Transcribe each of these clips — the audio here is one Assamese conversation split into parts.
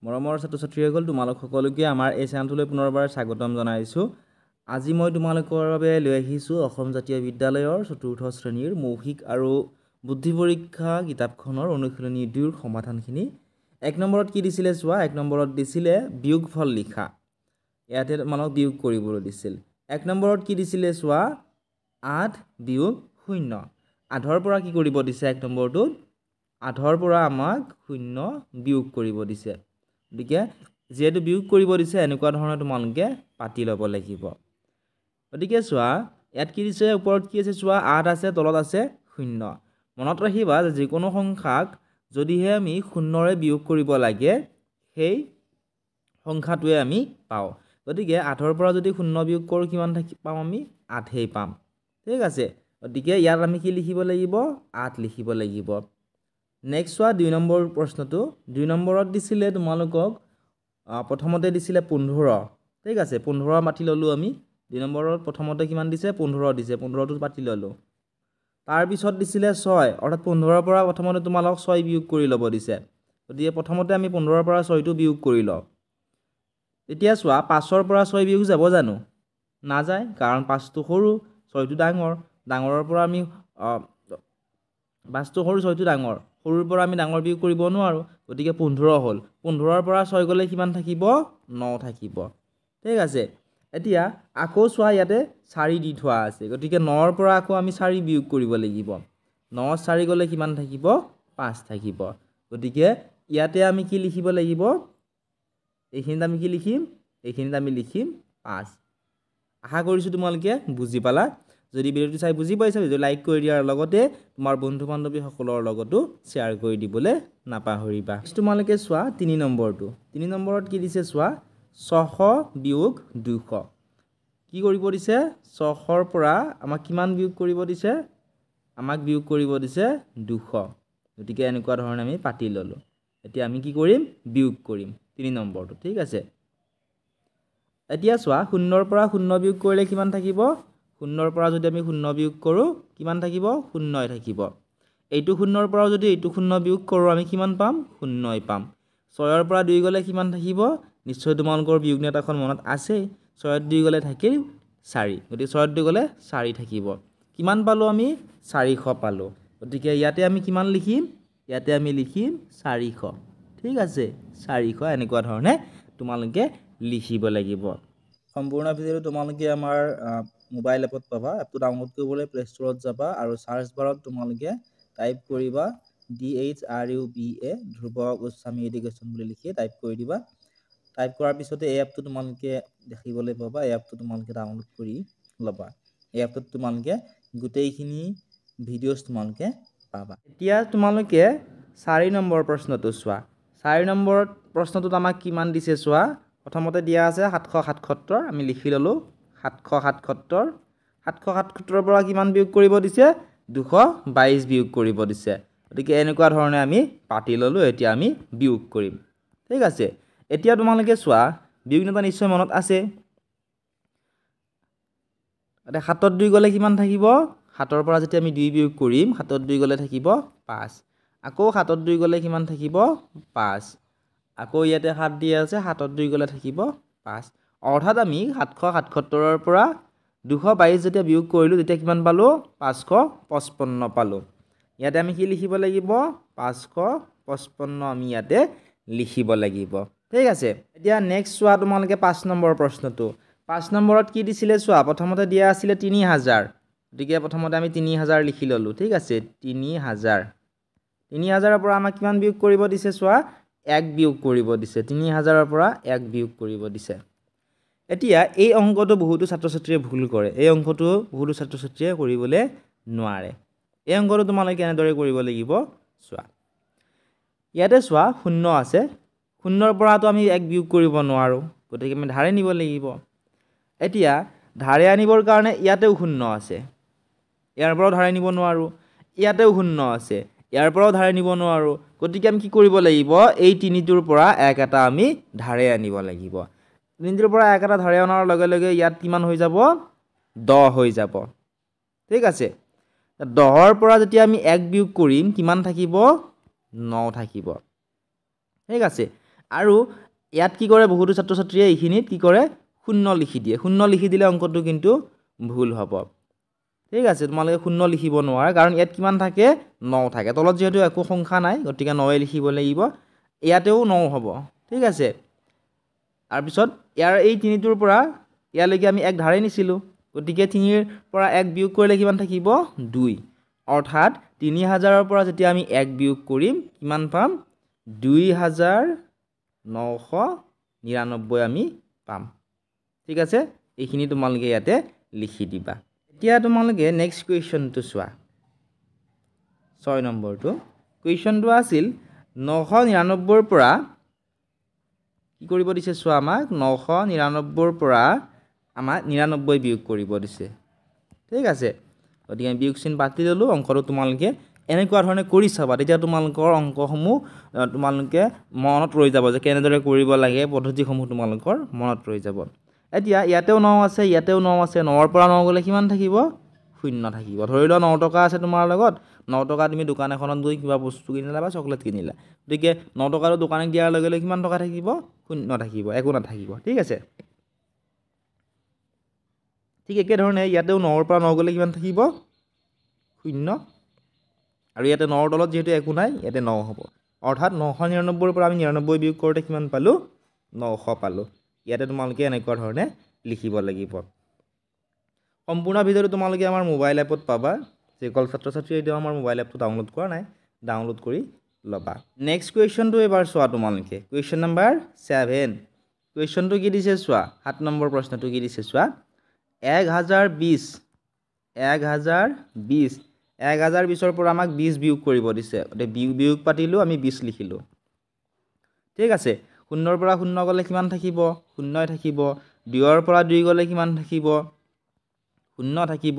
মৰমৰ ছাত্ৰ-ছাত্ৰীসকল তোমালোক সকলোকে আমাৰ এই চেনেলটোলৈ পুনৰবাৰ স্বাগতম জনাইছোঁ। আজি মই তোমালোকৰ বাবে লৈ আহিছোঁ অসম জাতীয় বিদ্যালয়ৰ ৪ৰ্থ শ্ৰেণীৰ মৌখিক আৰু বুদ্ধি পৰীক্ষা কিতাপখনৰ অনুশীলনী ২ৰ সমাধানখিনি। ১ নম্বৰত কি দিছিলে চোৱা, ১ নম্বৰত দিছিলে বিয়োগফল লিখা। ইয়াতে তোমালোক বিয়োগ কৰিবলৈ দিছিল। ১ নম্বৰত কি দিছিলে চোৱা, ৮ বিয়োগ ০। ৮ৰ পৰা কি কৰিব দিছে ১ নম্বৰটোত? ৮ৰ পৰা আমাক ০ বিয়োগ কৰিব দিছে। গতিকে যেহেতু বিয়োগ কৰিব দিছে এনেকুৱা ধৰণে তোমালোকে পাতি ল'ব লাগিব। গতিকে চোৱা ইয়াত কি দিছে, ওপৰত কি আছে চোৱা, ৮ আছে, তলত আছে ০। মনত ৰাখিবা যে যিকোনো সংখ্যাক যদিহে আমি ০ৰে বিয়োগ কৰিব লাগে সেই সংখ্যাটোৱে আমি পাওঁ। গতিকে ৮ৰ পৰা যদি ০ বিয়োগ কৰোঁ কিমান পাম আমি? ৮ই পাম। ঠিক আছে, গতিকে ইয়াত আমি কি লিখিব লাগিব? ৮ লিখিব লাগিব। নেক্সট চোৱা ২ নম্বৰ প্ৰশ্নটো। ২ নম্বৰত দিছিলে তোমালোকক প্ৰথমতে দিছিলে ১৫। ঠিক আছে, ১৫ মাতি ল'লোঁ আমি। ২ নম্বৰত প্ৰথমতে কিমান দিছে? ১৫ দিছে, ১৫টো পাতি ল'লোঁ। তাৰপিছত দিছিলে ৬, অৰ্থাৎ ১৫ৰ পৰা প্ৰথমতে তোমালোক ৬ বিয়োগ কৰি ল'ব দিছে। গতিকে প্ৰথমতে আমি ১৫ৰ পৰা ৬টো বিয়োগ কৰি লওঁ। এতিয়া চোৱা ৫ৰ পৰা ৬ বিয়োগ যাব জানো? নাযায়, কাৰণ ৫টো সৰু ৬টো ডাঙৰ। ডাঙৰৰ পৰা আমি ৫টো সৰু ৬টো ডাঙৰ, সৰুৰ পৰা আমি ডাঙৰ বিয়োগ কৰিব নোৱাৰোঁ। গতিকে ১৫ হ'ল। ১৫ৰ পৰা ৬ গ'লে কিমান থাকিব? ৯ থাকিব। ঠিক আছে, এতিয়া আকৌ চোৱা ইয়াতে ৪ দি থোৱা আছে। গতিকে ৯ৰ পৰা আকৌ আমি ৪ বিয়োগ কৰিব লাগিব। ৯ত ৪ গ'লে কিমান থাকিব? ৫ থাকিব। গতিকে ইয়াতে আমি কি লিখিব লাগিব? এইখিনিত আমি কি লিখিম? এইখিনিত আমি লিখিম ৫। আশা কৰিছোঁ তোমালোকে বুজি পালা। যদি ভিডিঅ'টো চাই বুজি পাইছা, ভিডিঅ' লাইক কৰি দিয়াৰ লগতে তোমাৰ বন্ধু বান্ধৱীসকলৰ লগতো শ্বেয়াৰ কৰি দিবলৈ নাপাহৰিবা। তোমালোকে চোৱা ৩ নম্বৰটো। ৩ নম্বৰত কি দিছে চোৱা, ৬০০ বিয়োগ ২০০। কি কৰিব দিছে? ৬০০ৰ পৰা আমাক কিমান বিয়োগ কৰিব দিছে? আমাক বিয়োগ কৰিব দিছে ২০০। গতিকে এনেকুৱা ধৰণে আমি পাতি ল'লোঁ। এতিয়া আমি কি কৰিম? বিয়োগ কৰিম ৩ নম্বৰটো। ঠিক আছে, এতিয়া চোৱা ০ৰ পৰা ০ বিয়োগ কৰিলে কিমান থাকিব? ০ৰ পৰা যদি আমি ০ বিয়োগ কৰোঁ কিমান থাকিব? ০ই থাকিব। এইটো ০ৰ পৰা যদি এইটো ০ বিয়োগ কৰোঁ আমি কিমান পাম? ০ই পাম। ৬ৰ পৰা ২ গ'লে কিমান থাকিব? নিশ্চয় তোমালোকৰ বিয়োগ নেওতাখন মনত আছেই। ৬ত ২ গ'লে থাকিল ৪। গতিকে ৬ত ২ গ'লে ৪ থাকিব। কিমান পালোঁ আমি? ৪০০ পালোঁ। গতিকে ইয়াতে আমি কিমান লিখিম? ইয়াতে আমি লিখিম ৪০০। ঠিক আছে, ৪০০ এনেকুৱা ধৰণে তোমালোকে লিখিব লাগিব। সম্পূৰ্ণ ভিডিঅ'টো তোমালোকে আমাৰ মোবাইল এপত পাবা। এপটো ডাউনলোড কৰিবলৈ প্লে ষ্ট'ৰত যাবা আৰু চাৰ্চ বাৰত তোমালোকে টাইপ কৰিবা DHRUBA ধ্ৰুৱ গোস্বামী এডুকেশ্যন বুলি লিখি টাইপ কৰি দিবা। টাইপ কৰাৰ পিছতে এই এপটো তোমালোকে দেখিবলৈ পাবা। এই এপটো তোমালোকে ডাউনলোড কৰি ল'বা। এই এপটোত তোমালোকে গোটেইখিনি ভিডিঅ'ছ তোমালোকে পাবা। এতিয়া তোমালোকে ৪ নম্বৰ প্ৰশ্নটো চোৱা। ৪ নম্বৰ প্ৰশ্নটোত আমাক কিমান দিছে চোৱা। প্ৰথমতে দিয়া আছে ৭৭৭। আমি লিখি ল'লোঁ ৭৭৭। ৭৭৭ৰ পৰা কিমান বিয়োগ কৰিব দিছে? ২২২ বিয়োগ কৰিব দিছে। গতিকে এনেকুৱা ধৰণে আমি পাতি ল'লোঁ। এতিয়া আমি বিয়োগ কৰিম। ঠিক আছে, এতিয়া তোমালোকে চোৱা বিয়োগ নেওতা নিশ্চয় মনত আছে। এতিয়া ৭ত ২ গ'লে কিমান থাকিব? ৭ৰ পৰা যেতিয়া আমি ২ বিয়োগ কৰিম ৭ত ২ গ'লে থাকিব ৫। আকৌ ৭ত ২ গ'লে কিমান থাকিব? ৫। আকৌ ইয়াতে ৭ দিয়া আছে, ৭ত ২ গ'লে থাকিব ৫। অৰ্থাৎ আমি ৭৭৭ৰ পৰা ২২২ যেতিয়া বিয়োগ কৰিলোঁ তেতিয়া কিমান পালোঁ? ৫৫৫ পালোঁ। ইয়াতে আমি কি লিখিব লাগিব? ৫৫৫ আমি ইয়াতে লিখিব লাগিব। ঠিক আছে, এতিয়া নেক্সট চোৱা তোমালোকে ৫ নম্বৰ প্ৰশ্নটো। ৫ নম্বৰত কি দিছিলে চোৱা, প্ৰথমতে দিয়া আছিলে ৩০০০। গতিকে প্ৰথমতে আমি ৩০০০ লিখি ল'লোঁ। ঠিক আছে, ৩০০০। ৩০০০ৰ পৰা আমাক কিমান বিয়োগ কৰিব দিছে চোৱা? ১ বিয়োগ কৰিব দিছে। ৩০০০ৰ পৰা ১ বিয়োগ কৰিব দিছে। এতিয়া এই অংকটো বহুতো ছাত্ৰ ছাত্ৰীয়ে ভুল কৰে। এই অংকটো বহুতো ছাত্ৰ ছাত্ৰীয়ে কৰিবলৈ নোৱাৰে। এই অংকটো তোমালোকে কেনেদৰে কৰিব লাগিব চোৱা। ইয়াতে চোৱা ০ আছে। ০ৰ পৰাতো আমি ১ বিয়োগ কৰিব নোৱাৰোঁ। গতিকে আমি ধাৰে নিব লাগিব। এতিয়া ধাৰে আনিবৰ কাৰণে ইয়াতেও ০ আছে। ইয়াৰ পৰাও ধাৰে নিব নোৱাৰোঁ। ইয়াতেও ০ আছে। ইয়াৰ পৰাও ধাৰে নিব নোৱাৰোঁ। গতিকে আমি কি কৰিব লাগিব? এই ৩টোৰ পৰা ১ এটা আমি ধাৰে আনিব লাগিব। ৩টোৰ পৰা ১ এটা ধাৰে অনাৰ লগে লগে ইয়াত কিমান হৈ যাব? ১০ হৈ যাব। ঠিক আছে, ১০ৰ পৰা যেতিয়া আমি ১ বিয়োগ কৰিম কিমান থাকিব? ৯ থাকিব। ঠিক আছে, আৰু ইয়াত কি কৰে বহুতো ছাত্ৰ ছাত্ৰীয়ে এইখিনিত কি কৰে শূন্য লিখি দিয়ে শূন্য লিখি দিলে অংকটো কিন্তু ভুল হ'ব ঠিক আছে তোমালোকে শূন্য লিখিব নোৱাৰা কাৰণ ইয়াত কিমান থাকে 9 থাকে তলত যেহেতু একো সংখ্যা নাই গতিকে 9 লিখিব লাগিব ইয়াতেও 9 হ'ব ঠিক আছে আৰু পিছত ইয়াৰ এই তিনিটোৰ পৰা ইয়ালৈকে আমি এক ধাৰে নিছিলো গতিকে 3 ৰ পৰা 1 বিয়োগ কৰিলে কিমান থাকিব 2 অৰ্থাৎ 3000 ৰ পৰা যেতিয়া আমি 1 বিয়োগ কৰিম কিমান পাম 2999 আমি পাম ঠিক আছে এইখিনি তোমালোকে ইয়াতে লিখি দিবা এতিয়া তোমালোকে নেক্সট কুৱেশ্যনটো চোৱা 6 নম্বৰটো কুৱেশ্যনটো আছিল 999 ৰ পৰা কি কৰিব দিছে চোৱা আমাক 999 ৰ পৰা আমাক 99 বিয়োগ কৰিব দিছে ঠিক আছে গতিকে বিয়োগ চিন বাতি ললো অংকটো তোমালোকে এনেকুৱা ধৰণে কৰি চাবা তেতিয়া তোমালোকৰ অংকসমূহ তোমালোকে মনত ৰৈ যাব যে কেনেদৰে কৰিব লাগে পদ্ধতিসমূহ তোমালোকৰ মনত ৰৈ যাব এতিয়া ইয়াতেও 9 আছে ইয়াতেও 9 আছে 9 ৰ পৰা 9 গলে কিমান থাকিব 0 থাকিব ধৰি লোৱা 9 টকা আছে তোমাৰ লগত 9 টকা তুমি দোকান এখনত গৈ কিবা বস্তু কিনিলা বা চকলেট কিনিলা গতিকে 9 টকাটো দোকানত দিয়াৰ লগে লগে কিমান টকা থাকিব 0 থাকিব একো নাথাকিব ঠিক আছে ঠিক একে ধৰণে ইয়াতেও 9 ৰ পৰা 9 গলে কিমান থাকিব 0 আৰু ইয়াতে 9 ৰ তলত যেহেতু একো নাই ইয়াতে 9 হ'ব অৰ্থাৎ 999 ৰ পৰা আমি 99 বিয়োগ কৰোঁতে কিমান পালো 900 পালো ইয়াতে তোমালোকে এনেকুৱা ধৰণে লিখিব লাগিব সম্পূৰ্ণ ভিডিওটো তোমালোকে আমাৰ মোবাইল এপত পাবা যিসকল ছাত্ৰ ছাত্ৰী এতিয়াও আমাৰ মোবাইল এপটো ডাউনলোড কৰা নাই ডাউনলোড কৰি লবা নেক্সট কুৱেশ্যনটো এবাৰ চোৱা তোমালোকে কুৱেশ্যন নম্বৰ 7 কুৱেশ্যনটো কি দিছে চোৱা 7 নম্বৰ প্ৰশ্নটো কি দিছে চোৱা 1020 ৰ পৰা আমাক 20 বিয়োগ কৰিব দিছে বিয়োগ পাতিলো আমি 20 লিখিলো ঠিক আছে 0 ৰ পৰা 0 গলে কিমান থাকিব 0 থাকিব 2 ৰ পৰা 2 গলে কিমান থাকিব 0 থাকিব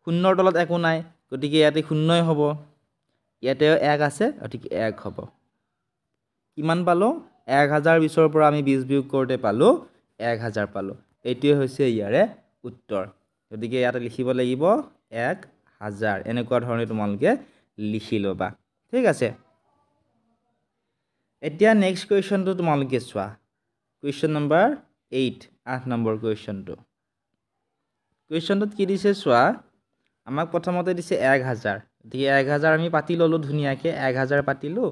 0 ৰ তলত একো নাই গতিকে ইয়াতে 0ই হ'ব ইয়াতে 1 আছে গতিকে 1 হ'ব কিমান পালো 1020 ৰ পৰা আমি 20 বিয়োগ কৰোতে পালো 1000 পালো এইটোৱে হৈছে ইয়াৰে উত্তৰ গতিকে ইয়াতে লিখিব লাগিব 1000 এনেকুৱা ধৰণে তোমালোকে লিখি লবা ঠিক আছে এতিয়া নেক্সট কুৱেশ্যনটো তোমালোকে চোৱা কুৱেশ্যন নম্বৰ 8 নম্বৰ কুৱেশ্যনটো কুৱেশ্যনটোত কি দিছে চোৱা আমাক প্ৰথমতে দিছে 1000 গতিকে 1000 আমি পাতি ললো ধুনীয়াকে 1000 পাতিলো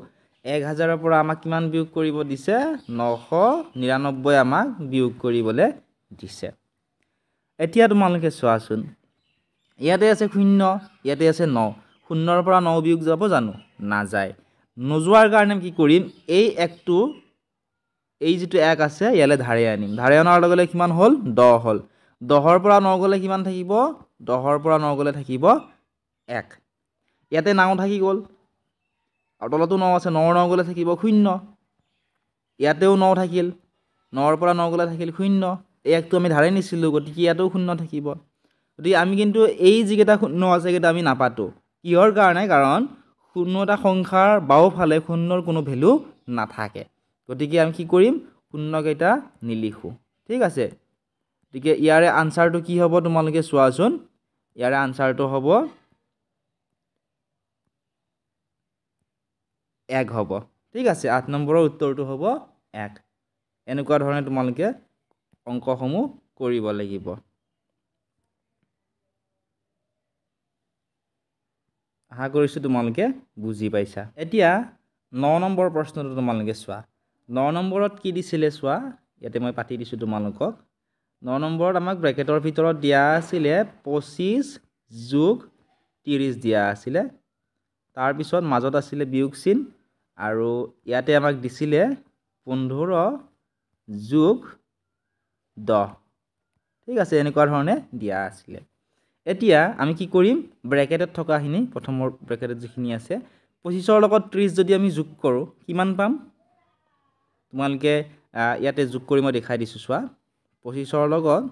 1000 ৰ পৰা আমাক কিমান বিয়োগ কৰিব দিছে 999 আমাক বিয়োগ কৰিবলৈ দিছে এতিয়া তোমালোকে চোৱাচোন ইয়াতে আছে 0 ইয়াতে আছে 9 0 ৰ পৰা 9 বিয়োগ যাব জানো নাযায় নোযোৱাৰ কাৰণে কি কৰিম এই একটো এই যেটো 1 আছে ইয়ালে ধাৰে আনিম ধাৰে অনাৰ লগে লগে কিমান হল 10 হল 10 ৰ পৰা 9 গলে কিমান থাকিব 10 ৰ পৰা 9 গলে থাকিব 1 ইয়াতে 9 থাকি গল আৰু তলতো 9 আছে 9 ৰ 9 গলে থাকিব 0 ইয়াতেও 9 থাকিল 9 ৰ পৰা 9 গলে থাকিল 0 এই একটো আমি ধাৰে নিছিলো গতিকে ইয়াতেও 0 থাকিব গতিকে আমি কিন্তু এই যিকেইটা 0 আছে কেইটা আমি নাপাতো কিহৰ কাৰণে কাৰণ 0 এটা সংখ্যাৰ বাওফালে 0ৰ কোনো ভ্যালু নাথাকে গতিকে আমি কি কৰিম 0 কেইটা নিলিখো ঠিক আছে গতিকে ইয়াৰে আনসাৰটো কি হ'ব তোমালোকে চোৱাচোন ইয়াৰে আনসাৰটো হ'ব 1 হ'ব ঠিক আছে 8 নম্বৰৰ উত্তৰটো হ'ব 1 এনেকুৱা ধৰণে তোমালোকে অংকসমূহ কৰিব লাগিব আশা কৰিছো তোমালোকে বুজি পাইছা এতিয়া 9 নম্বৰ প্ৰশ্নটো তোমালোকে চোৱা 9 নম্বৰত কি দিছিলে চোৱা ইয়াতে মই পাতি দিছো তোমালোকক 9 নম্বৰত আমাক ব্ৰেকেটৰ ভিতৰত দিয়া আছিল 25 যোগ 30 দিয়া আছিল তাৰ পিছত মাজত আছিল বিয়োগ চিন আৰু ইয়াতে আমাক দিছিলে 15 যোগ 10 ঠিক আছে এনেকুৱা ধৰণে দিয়া আছিল এতিয়া আমি কি কৰিম ব্ৰেকেটত থকাখিনি প্ৰথমৰ ব্ৰেকেটত যিখিনি আছে 25 ৰ লগত 30 যদি আমি যোগ কৰো কিমান পাম তোমালোকে ইয়াতে যোগ কৰি মই দেখাই দিছো চোৱা 25 ৰ লগত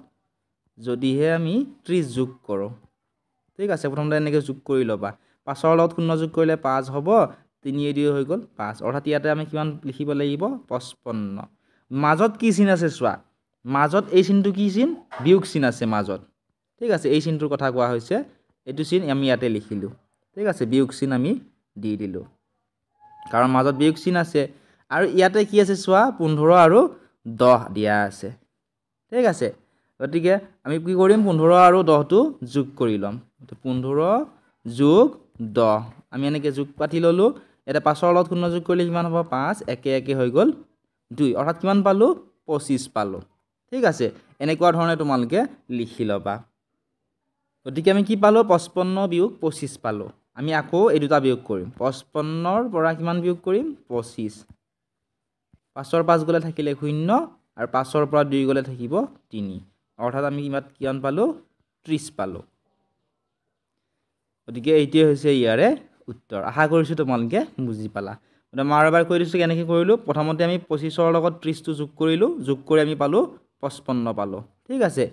যদিহে আমি 30 যোগ কৰো ঠিক আছে প্ৰথমতে এনেকৈ যোগ কৰি লবা 5 ৰ লগত 0 যোগ কৰিলে 5 হ'ব 3 2 হৈ গল 5 অৰ্থাৎ ইয়াতে আমি কিমান লিখিব লাগিব 55 মাজত কি চিন আছে চোৱা মাজত এই চিনটো কি চিন বিয়োগ চিন আছে মাজত ঠিক আছে এই চিনটোৰ কথা কোৱা হৈছে এটো চিন আমি ইয়াতে লিখিলো ঠিক আছে বিয়োগ চিন আমি দি দিলো কাৰণ মাজত বিয়োগ চিন আছে আৰু ইয়াতে কি আছে চোৱা 15 আৰু 10 দিয়া আছে ঠিক আছে গতিকে আমি কি কৰিম 15 আৰু 10টো যোগ কৰি ল'ম 15 যোগ 10 আমি এনেকৈ যোগ পাতি ল'লোঁ এটা 5ৰ লগত 0 যোগ কৰিলে কিমান হ'ব 5 একে একে হৈ গ'ল 2 অৰ্থাৎ কিমান পালোঁ 25 পালোঁ ঠিক আছে এনেকুৱা ধৰণে তোমালোকে লিখি ল'বা গতিকে আমি কি পালোঁ 55 বিয়োগ 25 পালোঁ আমি আকৌ এই দুটা বিয়োগ কৰিম 55ৰ পৰা কিমান বিয়োগ কৰিম 25 5ৰ 5 গ'লে থাকিলে 0 আৰু 5ৰ পৰা 2 গ'লে থাকিব 3 অৰ্থাৎ আমি কিমান পালোঁ 30 পালোঁ গতিকে এইটোৱে হৈছে ইয়াৰে উত্তৰ আশা কৰিছোঁ তোমালোকে বুজি পালা মই আৰু এবাৰ কৈ দিছোঁ কেনেকৈ কৰিলোঁ প্ৰথমতে আমি 25ৰ লগত 30টো যোগ কৰিলোঁ যোগ কৰি আমি পালোঁ 55 পালোঁ ঠিক আছে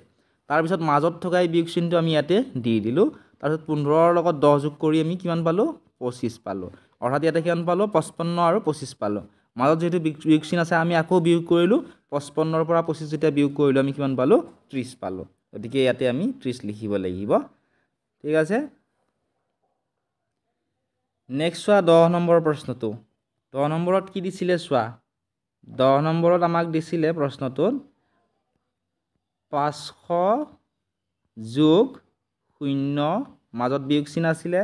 তাৰপিছত মাজত থকা এই বিয়োগ চিহ্নটো আমি ইয়াতে দি দিলোঁ তাৰপিছত 15ৰ লগত 10 যোগ কৰি আমি কিমান পালোঁ 25 পালোঁ অৰ্থাৎ ইয়াতে কিমান পালোঁ 55 আৰু 25 পালোঁ মাজত যেহেতু বিয়োগ চিহ্ন আছে আমি আকৌ বিয়োগ কৰিলোঁ 55ৰ পৰা 25 যেতিয়া বিয়োগ কৰিলোঁ আমি কিমান পালোঁ 30 পালোঁ গতিকে ইয়াতে আমি 30 লিখিব লাগিব ঠিক আছে নেক্সট চোৱা 10 নম্বৰ প্ৰশ্নটো 10 নম্বৰত কি দিছিলে চোৱা 10 নম্বৰত আমাক দিছিলে প্ৰশ্নটোত 500 যোগ 0 মাজত বিয়োগ চিহ্ন আছিলে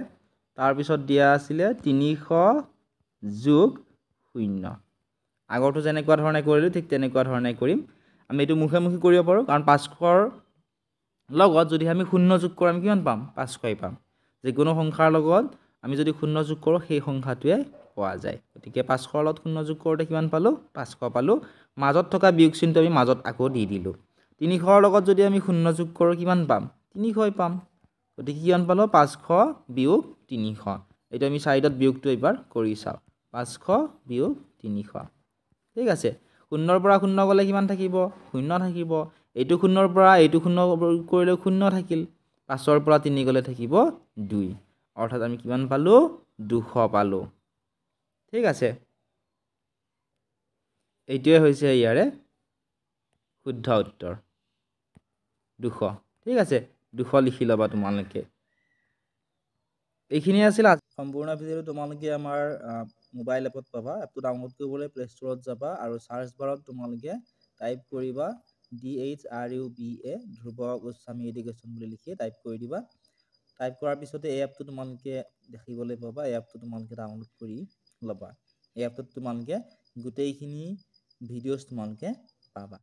তাৰপিছত দিয়া আছিলে 300 যোগ 0 আগৰটো যেনেকুৱা ধৰণে কৰিলোঁ ঠিক তেনেকুৱা ধৰণে কৰিম আমি এইটো মুখামুখি কৰিব পাৰোঁ কাৰণ 500ৰ লগত যদি আমি 0 যোগ কৰোঁ আমি কিমান পাম 500 পাম যিকোনো সংখ্যাৰ লগত আমি যদি 0 যোগ কৰোঁ সেই সংখ্যাটোৱে পোৱা যায় গতিকে 500ৰ লগত 0 যোগ কৰোঁতে কিমান পালোঁ 500 পালোঁ মাজত থকা বিয়োগ চিহ্নটো আমি মাজত আকৌ দি দিলোঁ 300ৰ লগত যদি আমি 0 যোগ কৰোঁ কিমান পাম 300 পাম গতিকে কিমান পালোঁ 500 বিয়োগ 300 এইটো আমি সাইডত বিয়োগটো এবাৰ কৰি চাওঁ 500 বিয়োগ 300 ঠিক আছে 0ৰ পৰা 0 গ'লে কিমান থাকিব 0 থাকিব এইটো 0ৰ পৰা এইটো 0 কৰিলে 0 থাকিল 5ৰ পৰা 3 গ'লে থাকিব 2 অৰ্থাৎ আমি কিমান পালোঁ 200 পালোঁ ঠিক আছে এইটোৱে হৈছে ইয়াৰে শুদ্ধ উত্তৰ 200 ঠিক আছে 200 লিখি ল'বা তোমালোকে এইখিনি আছিল সম্পূৰ্ণ ভিডিঅ'টো তোমালোকে আমাৰ মোবাইল এপত পাবা এপটো ডাউনলোড কৰিবলৈ প্লে ষ্টৰত যাবা আৰু সাৰ্চ বাৰত তোমালোকে টাইপ কৰিবা DHRUBA ধ্ৰুৱ গোস্বামী এডুকেশ্যন বুলি লিখি টাইপ কৰি দিবা টাইপ কৰাৰ পিছতে এই এপটো তোমালোকে দেখিবলৈ পাবা এই এপটো তোমালোকে ডাউনলোড কৰি ল'বা এই এপটোত তোমালোকে গোটেইখিনি ভিডিঅ'ছ তোমালোকে পাবা